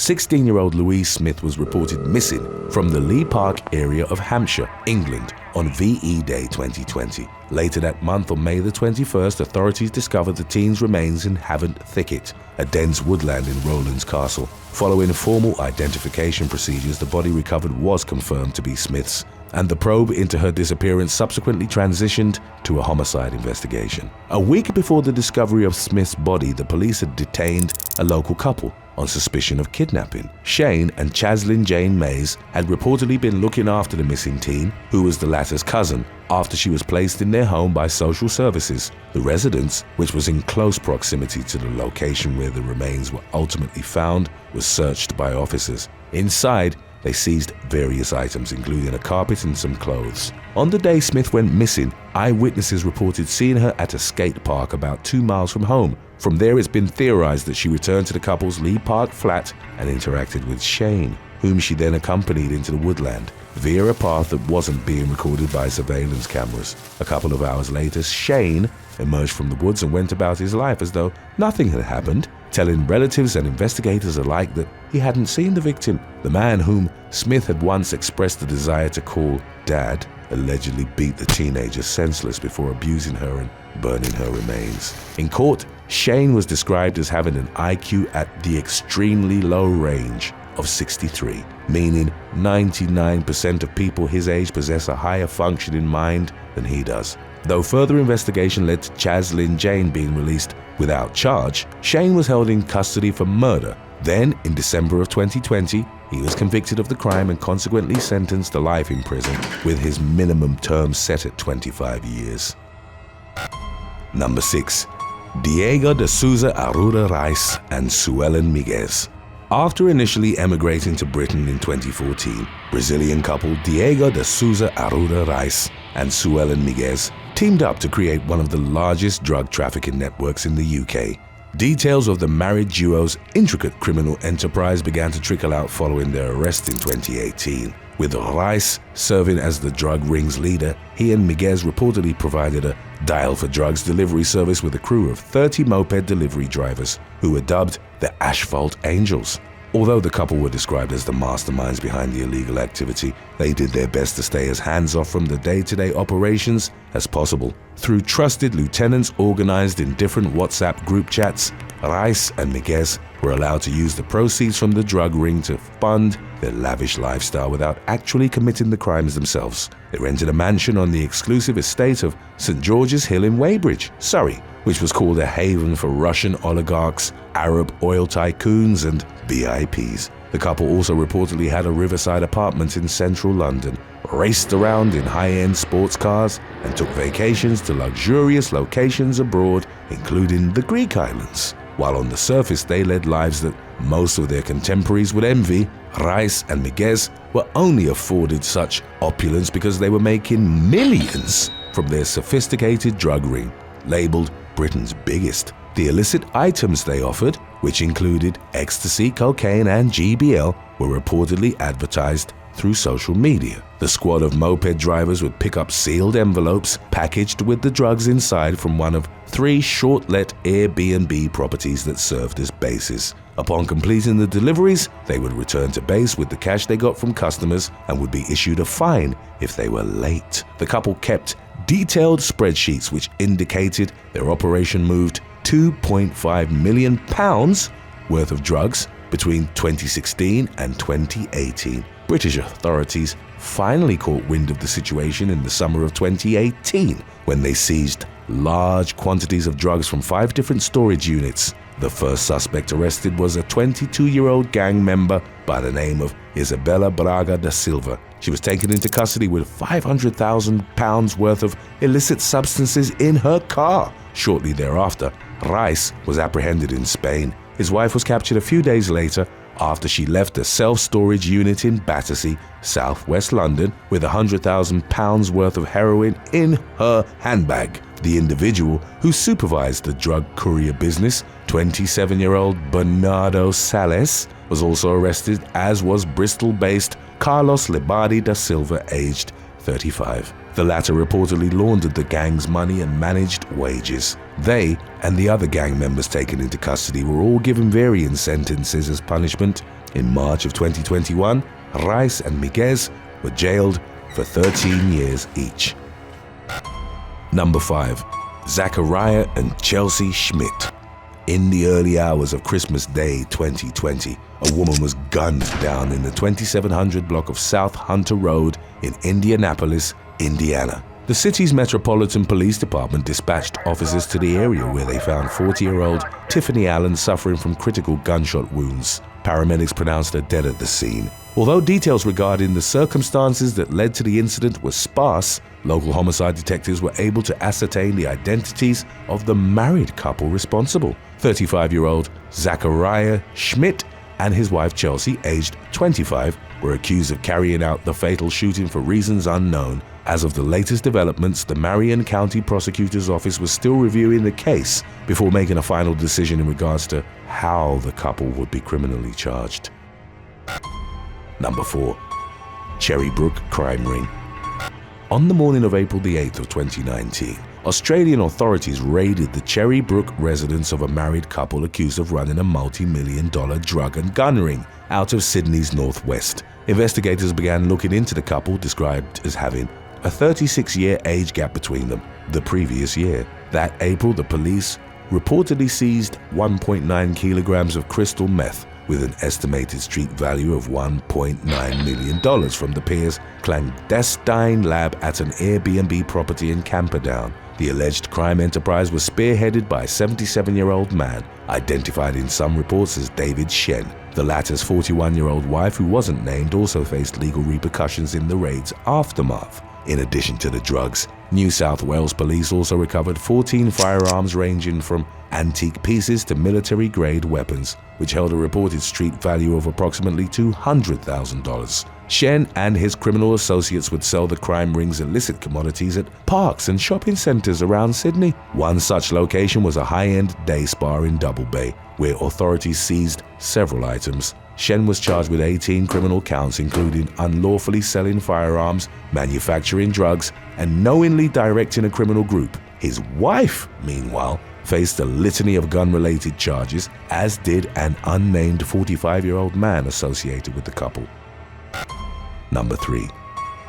16-year-old Louise Smith was reported missing from the Lee Park area of Hampshire, England, on VE Day 2020. Later that month, on May the 21st, authorities discovered the teen's remains in Havant Thicket, a dense woodland in Rowlands Castle. Following formal identification procedures, the body recovered was confirmed to be Smith's, and the probe into her disappearance subsequently transitioned to a homicide investigation. A week before the discovery of Smith's body, the police had detained a local couple on suspicion of kidnapping. Shane and Chaslyn Jane Mays had reportedly been looking after the missing teen, who was the latter's cousin, after she was placed in their home by social services. The residence, which was in close proximity to the location where the remains were ultimately found, was searched by officers. Inside, they seized various items, including a carpet and some clothes. On the day Smith went missing, eyewitnesses reported seeing her at a skate park about 2 miles from home. From there, it's been theorized that she returned to the couple's Lee Park flat and interacted with Shane, whom she then accompanied into the woodland via a path that wasn't being recorded by surveillance cameras. A couple of hours later, Shane emerged from the woods and went about his life as though nothing had happened, telling relatives and investigators alike that he hadn't seen the victim. The man whom Smith had once expressed a desire to call Dad allegedly beat the teenager senseless before abusing her and burning her remains. In court, Shane was described as having an IQ at the extremely low range of 63, meaning 99% of people his age possess a higher functioning mind than he does. Though further investigation led to Chaslyn Jane being released without charge, Shane was held in custody for murder. Then, in December of 2020, he was convicted of the crime and consequently sentenced to life in prison, with his minimum term set at 25 years. Number 6. Diego de Souza Arruda Reis and Suellen Miguez. After initially emigrating to Britain in 2014, Brazilian couple Diego de Souza Arruda Reis and Suellen Miguez teamed up to create one of the largest drug trafficking networks in the UK. Details of the married duo's intricate criminal enterprise began to trickle out following their arrest in 2018. With Reis serving as the drug ring's leader, he and Miguez reportedly provided a dial-for-drugs delivery service with a crew of 30 moped delivery drivers who were dubbed the Asphalt Angels. Although the couple were described as the masterminds behind the illegal activity, they did their best to stay as hands-off from the day-to-day operations as possible. Through trusted lieutenants organized in different WhatsApp group chats, Reis and Miguez were allowed to use the proceeds from the drug ring to fund their lavish lifestyle without actually committing the crimes themselves. They rented a mansion on the exclusive estate of St. George's Hill in Weybridge, Surrey, which was called a haven for Russian oligarchs, Arab oil tycoons, and VIPs. The couple also reportedly had a riverside apartment in central London, raced around in high-end sports cars, and took vacations to luxurious locations abroad, including the Greek islands. While on the surface they led lives that most of their contemporaries would envy, Reis and Miguez were only afforded such opulence because they were making millions from their sophisticated drug ring, labeled Britain's biggest. The illicit items they offered, which included ecstasy, cocaine, and GBL, were reportedly advertised through social media. The squad of moped drivers would pick up sealed envelopes packaged with the drugs inside from one of 3 short-let Airbnb properties that served as bases. Upon completing the deliveries, they would return to base with the cash they got from customers and would be issued a fine if they were late. The couple kept detailed spreadsheets which indicated their operation moved £2.5 million worth of drugs between 2016 and 2018. British authorities finally caught wind of the situation in the summer of 2018 when they seized large quantities of drugs from 5 different storage units. The first suspect arrested was a 22-year-old gang member by the name of Isabella Braga da Silva. She was taken into custody with £500,000 worth of illicit substances in her car. Shortly thereafter, Reis was apprehended in Spain. His wife was captured a few days later after she left a self-storage unit in Battersea, southwest London, with £100,000 worth of heroin in her handbag. The individual who supervised the drug courier business, 27-year-old Bernardo Sales, was also arrested, as was Bristol-based Carlos Lebardi da Silva, aged 35. The latter reportedly laundered the gang's money and managed wages. They and the other gang members taken into custody were all given varying sentences as punishment. In March of 2021, Rice and Miguez were jailed for 13 years each. Number 5. Zechariah and Chelsea Schmidt. In the early hours of Christmas Day 2020, a woman was gunned down in the 2700 block of South Hunter Road in Indianapolis, Indiana. The city's Metropolitan Police Department dispatched officers to the area where they found 40-year-old Tiffany Allen suffering from critical gunshot wounds. Paramedics pronounced her dead at the scene. Although details regarding the circumstances that led to the incident were sparse, local homicide detectives were able to ascertain the identities of the married couple responsible. 35-year-old Zechariah Schmidt and his wife Chelsea, aged 25, were accused of carrying out the fatal shooting for reasons unknown. As of the latest developments, the Marion County Prosecutor's Office was still reviewing the case before making a final decision in regards to how the couple would be criminally charged. Number 4. Cherry Brook Crime Ring. On the morning of April the 8th of 2019, Australian authorities raided the Cherry Brook residence of a married couple accused of running a multi-million-dollar drug and gun ring out of Sydney's northwest. Investigators began looking into the couple, described as having a 36-year age gap between them. The previous year, that April, the police reportedly seized 1.9 kilograms of crystal meth with an estimated street value of $1.9 million from the pair's clandestine lab at an Airbnb property in Camperdown. The alleged crime enterprise was spearheaded by a 77-year-old man, identified in some reports as David Shen. The latter's 41-year-old wife, who wasn't named, also faced legal repercussions in the raid's aftermath. In addition to the drugs, New South Wales police also recovered 14 firearms ranging from antique pieces to military-grade weapons, which held a reported street value of approximately $200,000. Shen and his criminal associates would sell the crime ring's illicit commodities at parks and shopping centres around Sydney. One such location was a high-end day spa in Double Bay, where authorities seized several items. Shen was charged with 18 criminal counts, including unlawfully selling firearms, manufacturing drugs, and knowingly directing a criminal group. His wife, meanwhile, faced a litany of gun-related charges, as did an unnamed 45-year-old man associated with the couple. Number 3.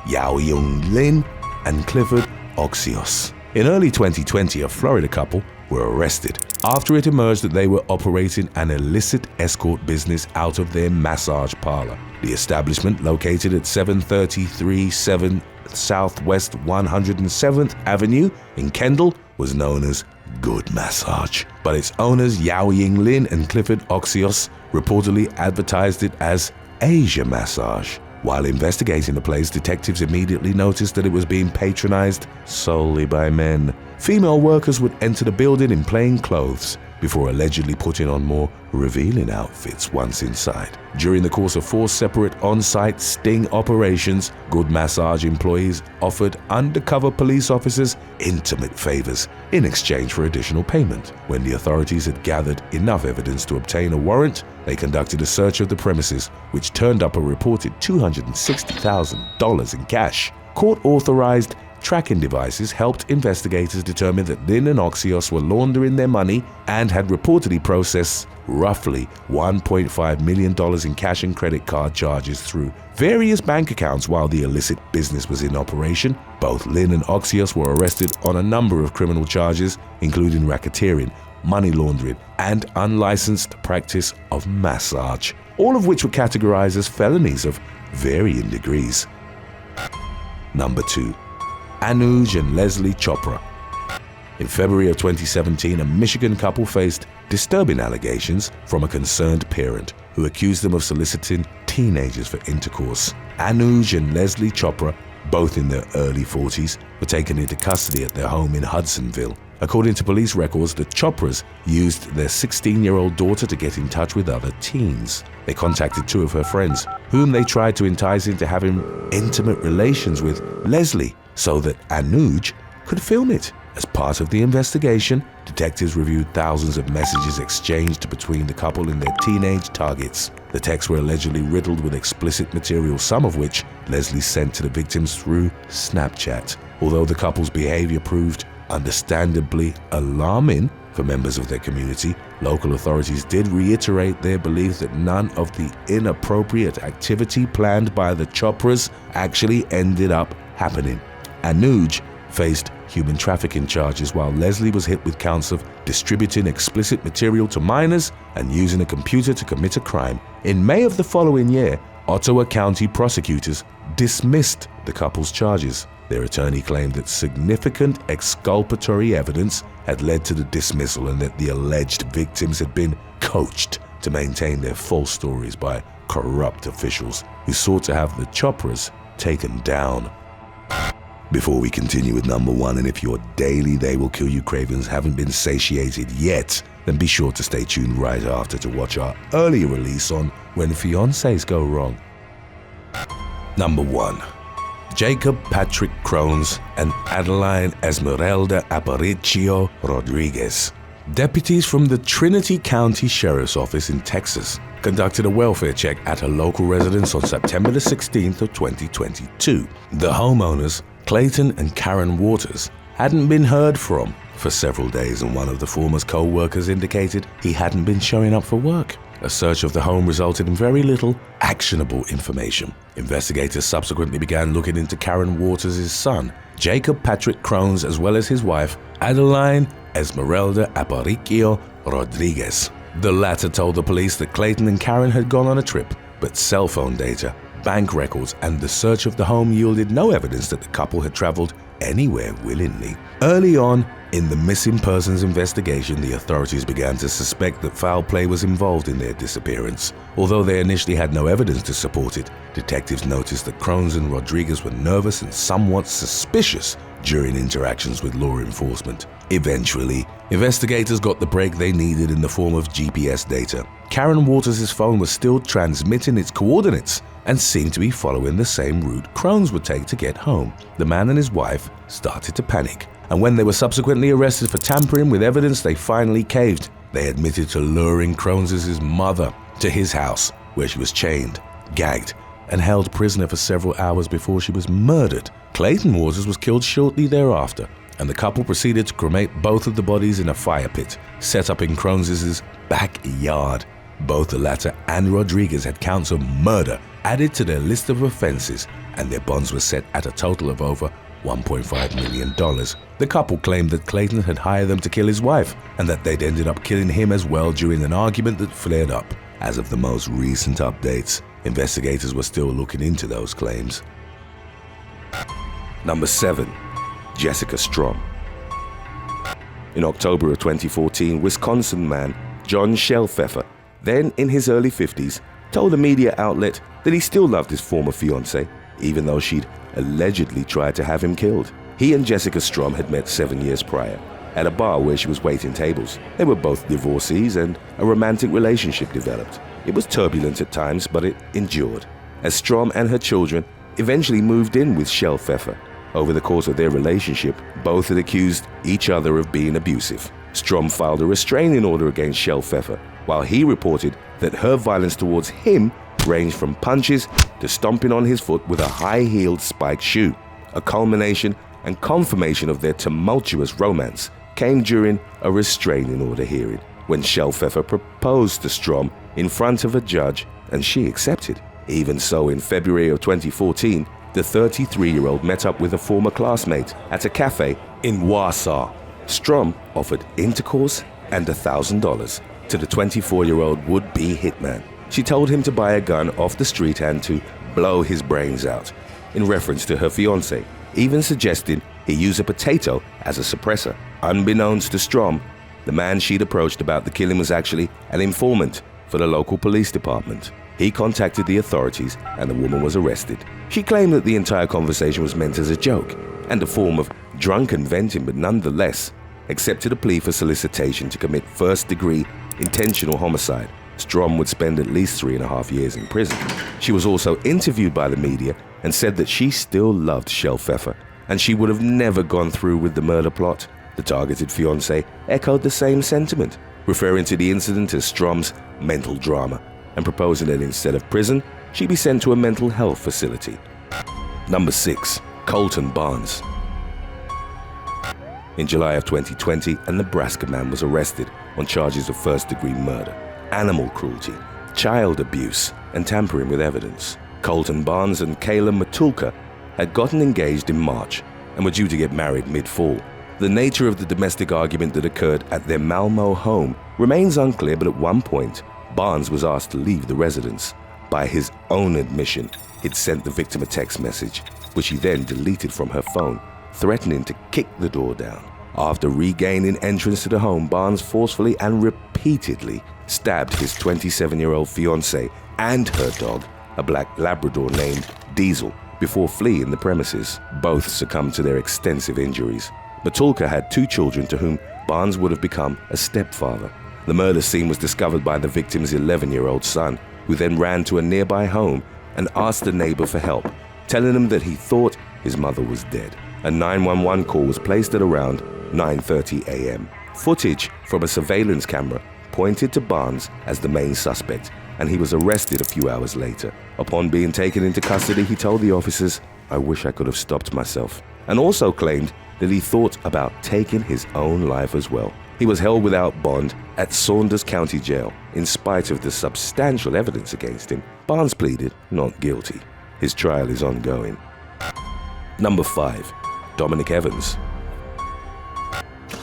Yao Young Lin and Clifford Oxios. In early 2020, a Florida couple were arrested after it emerged that they were operating an illicit escort business out of their massage parlor. The establishment, located at 7337 Southwest 107th Avenue in Kendall, was known as Good Massage, but its owners Yao Ying Lin and Clifford Oxios reportedly advertised it as Asia Massage. While investigating the place, detectives immediately noticed that it was being patronized solely by men. Female workers would enter the building in plain clothes before allegedly putting on more revealing outfits once inside. During the course of 4 separate on-site sting operations, Good Massage employees offered undercover police officers intimate favors in exchange for additional payment. When the authorities had gathered enough evidence to obtain a warrant, they conducted a search of the premises, which turned up a reported $260,000 in cash. Court-authorized tracking devices helped investigators determine that Lin and Oxios were laundering their money and had reportedly processed roughly $1.5 million in cash and credit card charges through various bank accounts while the illicit business was in operation. Both Lin and Oxios were arrested on a number of criminal charges, including racketeering, money laundering, and unlicensed practice of massage, all of which were categorized as felonies of varying degrees. Number 2. Anuj and Leslie Chopra. In February of 2017, a Michigan couple faced disturbing allegations from a concerned parent who accused them of soliciting teenagers for intercourse. Anuj and Leslie Chopra, both in their early 40s, were taken into custody at their home in Hudsonville. According to police records, the Chopras used their 16-year-old daughter to get in touch with other teens. They contacted 2 of her friends, whom they tried to entice into having intimate relations with Leslie so that Anuj could film it. As part of the investigation, detectives reviewed thousands of messages exchanged between the couple and their teenage targets. The texts were allegedly riddled with explicit material, some of which Leslie sent to the victims through Snapchat. Although the couple's behavior proved understandably alarming for members of their community, local authorities did reiterate their belief that none of the inappropriate activity planned by the Chopras actually ended up happening. Anuj faced human trafficking charges, while Leslie was hit with counts of distributing explicit material to minors and using a computer to commit a crime. In May of the following year, Ottawa County prosecutors dismissed the couple's charges. Their attorney claimed that significant exculpatory evidence had led to the dismissal and that the alleged victims had been coached to maintain their false stories by corrupt officials who sought to have the Chopras taken down. Before we continue with number 1, and if your daily They Will Kill You cravings haven't been satiated yet, then be sure to stay tuned right after to watch our earlier release on When Fiancés Go Wrong. Number 1. Jacob Patrick Crones and Adeline Esmerelda Aparicio Rodriguez. Deputies from the Trinity County Sheriff's Office in Texas conducted a welfare check at a local residence on September the 16th of 2022. The homeowners, Clayton and Karen Waters, hadn't been heard from for several days, and one of the former's co-workers indicated he hadn't been showing up for work. A search of the home resulted in very little actionable information. Investigators subsequently began looking into Karen Waters' son, Jacob Patrick Crones, as well as his wife, Adeline Esmerelda Aparicio Rodriguez. The latter told the police that Clayton and Karen had gone on a trip, but cell phone data, bank records, and the search of the home yielded no evidence that the couple had traveled anywhere willingly. Early on in the missing persons investigation, the authorities began to suspect that foul play was involved in their disappearance. Although they initially had no evidence to support it, detectives noticed that Crones and Rodriguez were nervous and somewhat suspicious during interactions with law enforcement. Eventually, investigators got the break they needed in the form of GPS data. Karen Waters' phone was still transmitting its coordinates and seemed to be following the same route Crones would take to get home. The man and his wife started to panic, and when they were subsequently arrested for tampering with evidence, they finally caved. They admitted to luring Crones' mother to his house, where she was chained, gagged, and held prisoner for several hours before she was murdered. Clayton Waters was killed shortly thereafter, and the couple proceeded to cremate both of the bodies in a fire pit set up in Crones' backyard. Both the latter and Rodriguez had counts of murder added to their list of offenses, and their bonds were set at a total of over $1.5 million. The couple claimed that Clayton had hired them to kill his wife, and that they'd ended up killing him as well during an argument that flared up. As of the most recent updates, investigators were still looking into those claims. Number 7. Jessica Strom. In October of 2014, Wisconsin man John Shelfeffer, then in his early 50s, told a media outlet that he still loved his former fiancée, even though she'd allegedly tried to have him killed. He and Jessica Strom had met 7 years prior at a bar where she was waiting tables. They were both divorcees, and a romantic relationship developed. It was turbulent at times, but it endured, as Strom and her children eventually moved in with Shelfeffer. Over the course of their relationship, both had accused each other of being abusive. Strom filed a restraining order against Shelfeffer, while he reported that her violence towards him ranged from punches to stomping on his foot with a high-heeled spiked shoe. A culmination and confirmation of their tumultuous romance came during a restraining order hearing, when Shelfeffer proposed to Strom in front of a judge, and she accepted. Even so, in February of 2014, the 33-year-old met up with a former classmate at a cafe in Warsaw. Strom offered intercourse and $1,000 to the 24-year-old would-be hitman. She told him to buy a gun off the street and to blow his brains out, in reference to her fiancé, even suggesting he use a potato as a suppressor. Unbeknownst to Strom, the man she'd approached about the killing was actually an informant for the local police department. He contacted the authorities and the woman was arrested. She claimed that the entire conversation was meant as a joke and a form of drunken venting, but nonetheless accepted a plea for solicitation to commit first-degree intentional homicide. Strom would spend at least 3.5 years in prison. She was also interviewed by the media and said that she still loved Shelfeffer and she would have never gone through with the murder plot. The targeted fiancé echoed the same sentiment, referring to the incident as Strom's mental drama and proposing that instead of prison, she be sent to a mental health facility. Number 6. Colton Barnes. In July of 2020, a Nebraska man was arrested on charges of first-degree murder, animal cruelty, child abuse, and tampering with evidence. Colton Barnes and Kayla Matulka had gotten engaged in March and were due to get married mid-fall. The nature of the domestic argument that occurred at their Malmo home remains unclear, but at one point, Barnes was asked to leave the residence. By his own admission, he'd sent the victim a text message, which he then deleted from her phone, threatening to kick the door down. After regaining entrance to the home, Barnes forcefully and repeatedly stabbed his 27-year-old fiancée and her dog, a black Labrador named Diesel, before fleeing the premises. Both succumbed to their extensive injuries. Matulka had 2 children to whom Barnes would have become a stepfather. The murder scene was discovered by the victim's 11-year-old son, who then ran to a nearby home and asked a neighbor for help, telling him that he thought his mother was dead. A 911 call was placed at around 9:30 a.m. Footage from a surveillance camera pointed to Barnes as the main suspect, and he was arrested a few hours later. Upon being taken into custody, he told the officers, "I wish I could have stopped myself," and also claimed that he thought about taking his own life as well. He was held without bond at Saunders County Jail. In spite of the substantial evidence against him, Barnes pleaded not guilty. His trial is ongoing. Number 5. Dominic Evans.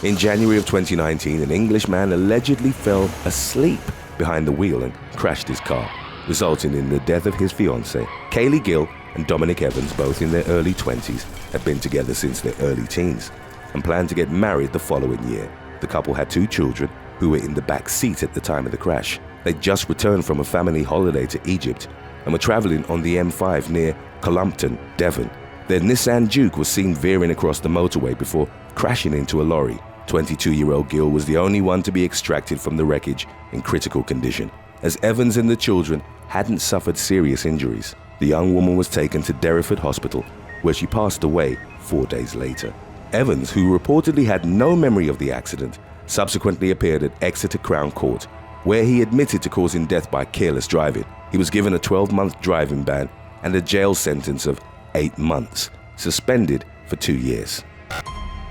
In January of 2019, an Englishman allegedly fell asleep behind the wheel and crashed his car, resulting in the death of his fiancée. Kaylee Gill and Dominic Evans, both in their early 20s, had been together since their early teens and planned to get married the following year. The couple had 2 children who were in the back seat at the time of the crash. They'd just returned from a family holiday to Egypt and were traveling on the M5 near Columpton, Devon. Their Nissan Juke was seen veering across the motorway before crashing into a lorry. 22-year-old Gill was the only one to be extracted from the wreckage in critical condition, as Evans and the children hadn't suffered serious injuries. The young woman was taken to Derriford Hospital, where she passed away 4 days later. Evans, who reportedly had no memory of the accident, subsequently appeared at Exeter Crown Court, where he admitted to causing death by careless driving. He was given a 12-month driving ban and a jail sentence of 8 months, suspended for 2 years.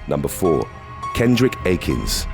Number 4. Kendrick Akins.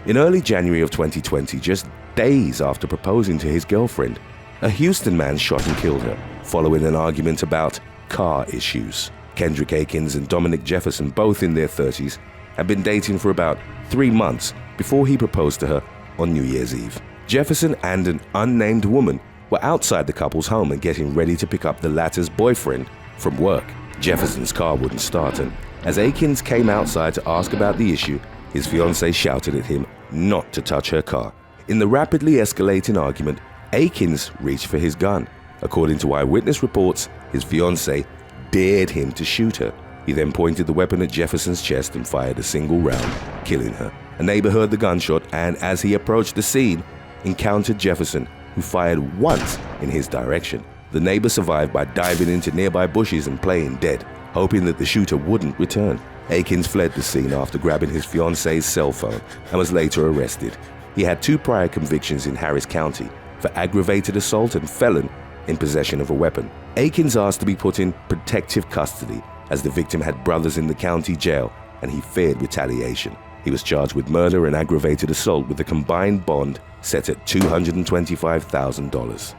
In early January of 2020, just days after proposing to his girlfriend, a Houston man shot and killed her, following an argument about car issues. Kendrick Akins and Dominic Jefferson, both in their 30s, had been dating for about 3 months before he proposed to her on New Year's Eve. Jefferson and an unnamed woman were outside the couple's home and getting ready to pick up the latter's boyfriend from work. Jefferson's car wouldn't start, and as Akins came outside to ask about the issue, his fiancée shouted at him not to touch her car. In the rapidly escalating argument, Akins reached for his gun. According to eyewitness reports, his fiancée dared him to shoot her. He then pointed the weapon at Jefferson's chest and fired a single round, killing her. A neighbor heard the gunshot and, as he approached the scene, encountered Jefferson, who fired once in his direction. The neighbor survived by diving into nearby bushes and playing dead, hoping that the shooter wouldn't return. Akins fled the scene after grabbing his fiancée's cell phone and was later arrested. He had 2 prior convictions in Harris County for aggravated assault and felon in possession of a weapon. Akins asked to be put in protective custody as the victim had brothers in the county jail and he feared retaliation. He was charged with murder and aggravated assault with a combined bond set at $225,000.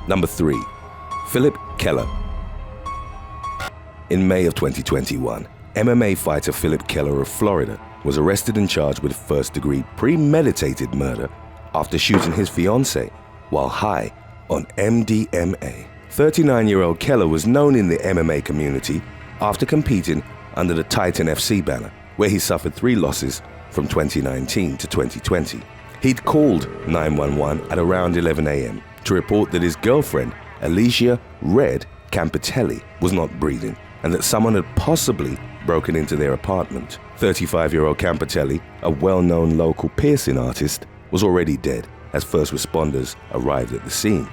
Number 3. Philip Keller. In May of 2021, MMA fighter Philip Keller of Florida was arrested and charged with first-degree premeditated murder after shooting his fiancée while high on MDMA. 39-year-old Keller was known in the MMA community after competing under the Titan FC banner, where he suffered 3 losses from 2019 to 2020. He'd called 911 at around 11 a.m. to report that his girlfriend, Alicia Red Campitelli, was not breathing and that someone had possibly broken into their apartment. 35-year-old Campitelli, a well-known local piercing artist, was already dead as first responders arrived at the scene.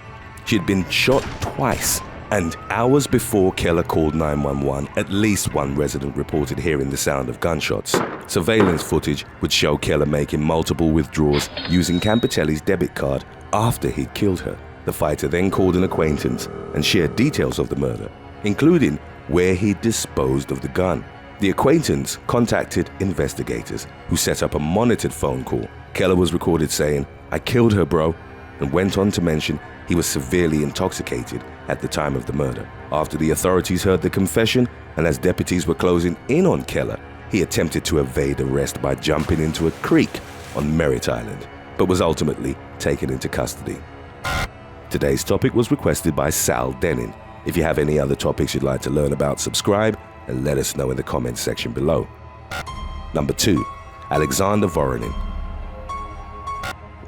She had been shot twice, and hours before Keller called 911, at least one resident reported hearing the sound of gunshots. Surveillance footage would show Keller making multiple withdrawals using Campitelli's debit card after he'd killed her. The fighter then called an acquaintance and shared details of the murder, including where he'd disposed of the gun. The acquaintance contacted investigators, who set up a monitored phone call. Keller was recorded saying, "I killed her, bro," and went on to mention he was severely intoxicated at the time of the murder. After the authorities heard the confession, and as deputies were closing in on Keller, he attempted to evade arrest by jumping into a creek on Merritt Island, but was ultimately taken into custody. Today's topic was requested by Sal Denin. If you have any other topics you'd like to learn about, subscribe and let us know in the comments section below. Number 2. Alexander Voronin.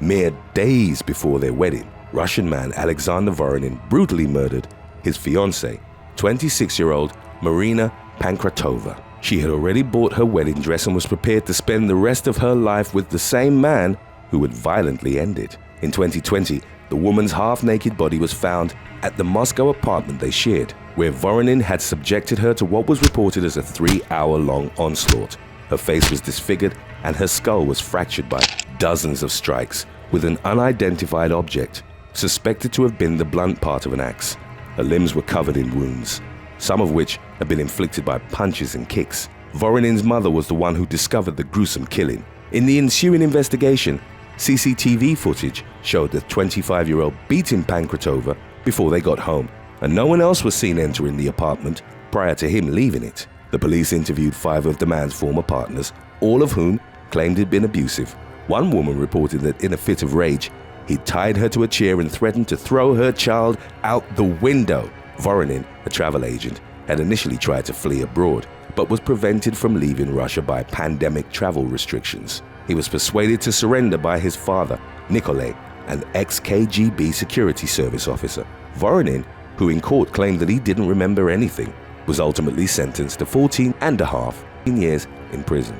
Mere days before their wedding, Russian man Alexander Voronin brutally murdered his fiancée, 26-year-old Marina Pankratova. She had already bought her wedding dress and was prepared to spend the rest of her life with the same man who would violently end it. In 2020, the woman's half-naked body was found at the Moscow apartment they shared, where Voronin had subjected her to what was reported as a 3-hour-long onslaught. Her face was disfigured and her skull was fractured by dozens of strikes with an unidentified object, suspected to have been the blunt part of an axe. Her limbs were covered in wounds, some of which had been inflicted by punches and kicks. Voronin's mother was the one who discovered the gruesome killing. In the ensuing investigation, CCTV footage showed the 25-year-old beating Pankratova before they got home, and no one else was seen entering the apartment prior to him leaving it. The police interviewed 5 of the man's former partners, all of whom claimed he'd been abusive. One woman reported that in a fit of rage, he tied her to a chair and threatened to throw her child out the window. Voronin, a travel agent, had initially tried to flee abroad, but was prevented from leaving Russia by pandemic travel restrictions. He was persuaded to surrender by his father, Nikolai, an ex-KGB security service officer. Voronin, who in court claimed that he didn't remember anything, was ultimately sentenced to 14.5 years in prison.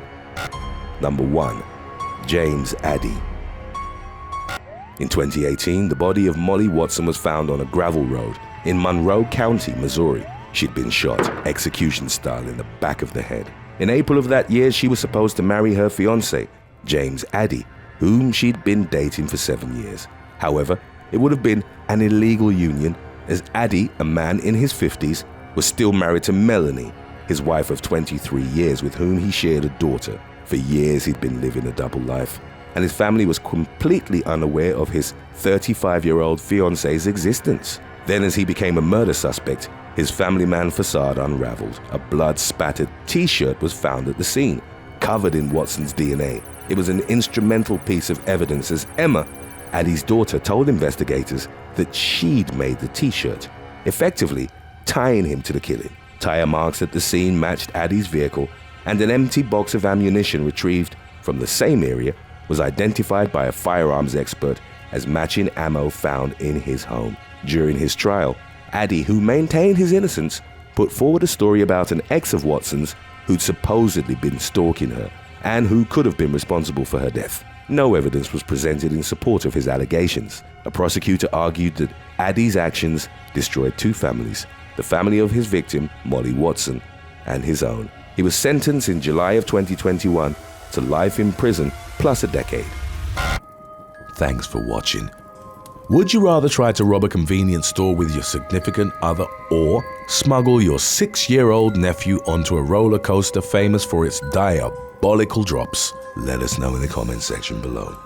Number 1. James Addy. In 2018, the body of Molly Watson was found on a gravel road in Monroe County, Missouri. She'd been shot, execution style, in the back of the head. In April of that year, she was supposed to marry her fiancé, James Addy, whom she'd been dating for 7 years. However, it would have been an illegal union, as Addy, a man in his 50s, was still married to Melanie, his wife of 23 years, with whom he shared a daughter. For years he'd been living a double life, and his family was completely unaware of his 35-year-old fiancée's existence. Then, as he became a murder suspect, his family man facade unraveled. A blood-spattered t-shirt was found at the scene, covered in Watson's DNA. It was an instrumental piece of evidence, as Emma, Addy's daughter, told investigators that she'd made the t-shirt, effectively tying him to the killing. Tire marks at the scene matched Addy's vehicle, and an empty box of ammunition retrieved from the same area was identified by a firearms expert as matching ammo found in his home. During his trial, Addy, who maintained his innocence, put forward a story about an ex of Watson's who'd supposedly been stalking her and who could have been responsible for her death. No evidence was presented in support of his allegations. A prosecutor argued that Addy's actions destroyed 2 families, the family of his victim, Molly Watson, and his own. He was sentenced in July of 2021 to life in prison plus a decade. Thanks for watching. Would you rather try to rob a convenience store with your significant other, or smuggle your 6-year-old nephew onto a roller coaster famous for its diabolical drops? Let us know in the comments section below.